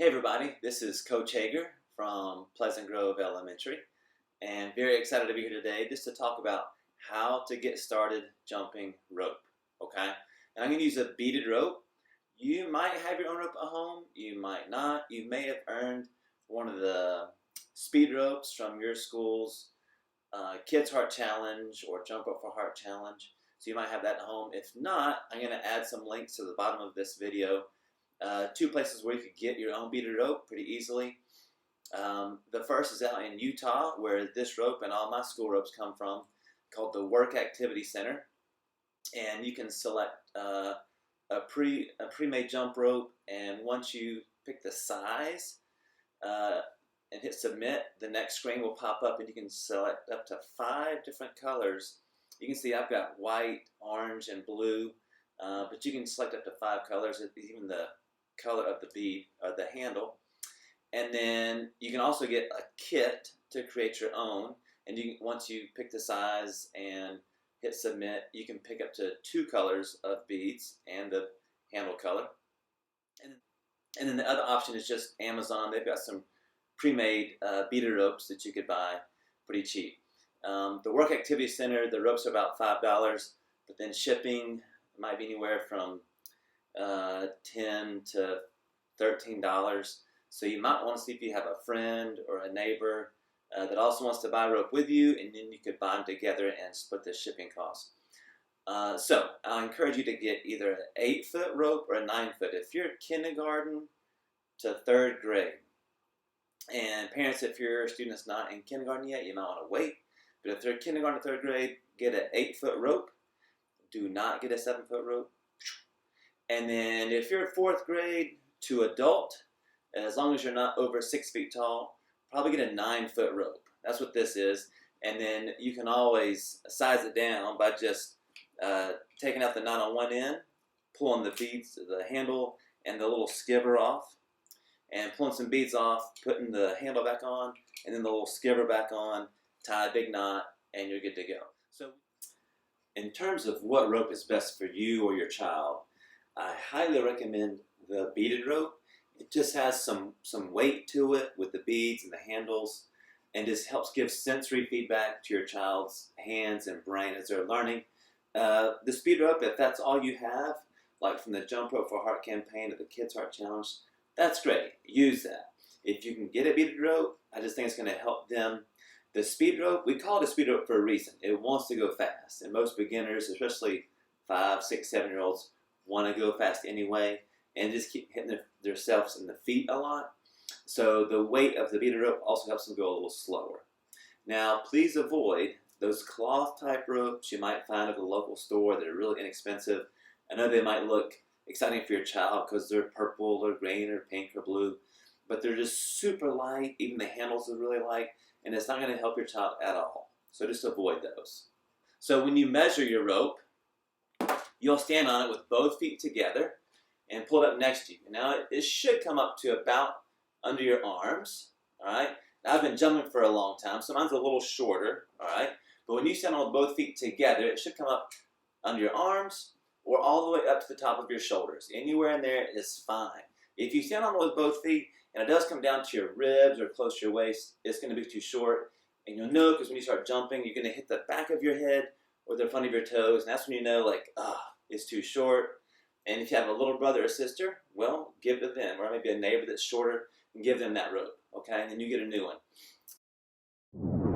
everybody, this is Coach Hager from Pleasant Grove Elementary, and very excited to be here today just to talk about how to get started jumping rope, okay? And I'm going to use a beaded rope. You might have your own rope at home, you might not. You may have earned one of the speed ropes from your school's Kids Heart Challenge or Jump Rope for Heart Challenge, so you might have that at home. If not, I'm going to add some links to the bottom of this video. Two places where you could get your own beaded rope pretty easily. The first is out in Utah, where this rope and all my school ropes come from, called the Work Activity Center. And you can select a pre-made jump rope, and once you pick the size and hit submit, the next screen will pop up and you can select up to 5 different colors. You can see I've got white, orange, and blue, but you can select up to 5 colors, even the color of the bead or the handle. And then you can also get a kit to create your own, and once you pick the size and hit submit, you can pick up to 2 colors of beads and the handle color. And then the other option is just Amazon. They've got some pre-made beaded ropes that you could buy pretty cheap. The Work Activity Center, the ropes are about $5, but then shipping might be anywhere from $10 to $13. So you might want to see if you have a friend or a neighbor that also wants to buy rope with you, and then you could buy them together and split the shipping cost. So I encourage you to get either an 8-foot rope or a 9-foot. If you're kindergarten to 3rd grade, and parents, if your student's not in kindergarten yet, you might want to wait. But if they're kindergarten to 3rd grade, get an 8-foot rope. Do not get a 7-foot rope. And then if you're 4th grade to adult, as long as you're not over 6 feet tall, probably get a 9-foot rope. That's what this is. And then you can always size it down by just taking out the knot on one end, pulling the beads, the handle, and the little skiver off, and pulling some beads off, putting the handle back on, and then the little skiver back on, tie a big knot, and you're good to go. So in terms of what rope is best for you or your child, I highly recommend the beaded rope. It just has some weight to it with the beads and the handles, and just helps give sensory feedback to your child's hands and brain as they're learning. The speed rope, if that's all you have, like from the Jump Rope for Heart campaign or the Kids Heart Challenge, that's great. Use that. If you can get a beaded rope, I just think it's going to help them. The speed rope, we call it a speed rope for a reason. It wants to go fast, and most beginners, especially 5, 6, 7-year-olds, want to go fast anyway, and just keep hitting themselves in the feet a lot. So the weight of the beaded rope also helps them go a little slower. Now, please avoid those cloth type ropes you might find at the local store that are really inexpensive. I know they might look exciting for your child because they're purple or green or pink or blue, but they're just super light. Even the handles are really light, and it's not going to help your child at all. So just avoid those. So when you measure your rope, you'll stand on it with both feet together and pull it up next to you. Now it should come up to about under your arms, all right? Now I've been jumping for a long time, so mine's a little shorter, all right? But when you stand on with both feet together, it should come up under your arms or all the way up to the top of your shoulders. Anywhere in there is fine. If you stand on it with both feet and it does come down to your ribs or close to your waist, it's going to be too short. And you'll know because when you start jumping, you're going to hit the back of your head or the front of your toes, and that's when you know, like, it's too short. And if you have a little brother or sister, well, give it to them, or maybe a neighbor that's shorter, and give them that rope, okay? And then you get a new one.